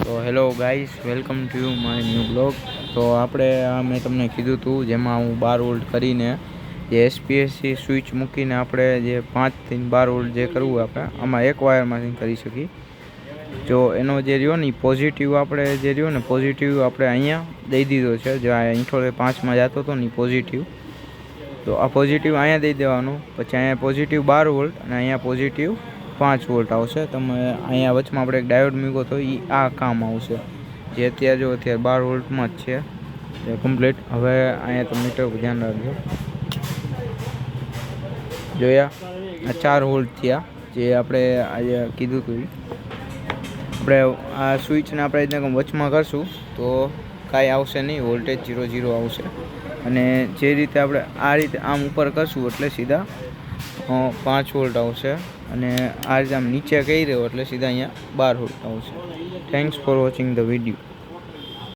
તો hello guys, welcome to my new blog. તો આપણે મેં તમને કીધું હતું જેમાં હું 12 વોલ્ટ કરીને જે એસપીએસસી સ્વિચ મૂકીને આપણે જે 5 થી 12 વોલ્ટ જે કરવું આપણે આમાં એક વાયરમાંથી કરી શકીએ. જો એનો જે રહ્યો ને પોઝિટિવ આપણે જે રહ્યો ને પોઝિટિવ આપણે અહીંયા દઈ દીધો છે. જો આ 5માં જતો હતો ને પોઝિટિવ, તો આ પોઝિટિવ અહીંયા દઈ દેવાનું. પછી અહીંયા પોઝિટિવ 12 વોલ્ટ અને અહીંયા પોઝિટિવ 5 વોલ્ટ આવશે. તમે અહીંયા વચમાં આપણે એક ડાયોડ મૂક્યો તો એ આ કામ આવશે. જે અત્યારે જો અત્યારે 12 વોલ્ટમાં જ છે તે કમ્પ્લીટ. હવે અહીંયા તમે મીટર પર ધ્યાન રાખજો. જોયા આ 4 વોલ્ટ થયા જે આપણે આજે કીધું હતું. આપણે આ સ્વિચને આપણે રીતના વચમાં કરશું તો કાંઈ આવશે નહીં, વોલ્ટેજ 0 આવશે. અને જે રીતે આપણે આ રીતે આમ ઉપર કરશું એટલે સીધા 5 વોલ્ટ આવશે. અને આ રીતે આમ નીચે કહી રહ્યો એટલે સીધા અહીંયા 12 વોલ્ટ આવશે. Thanks for watching the video.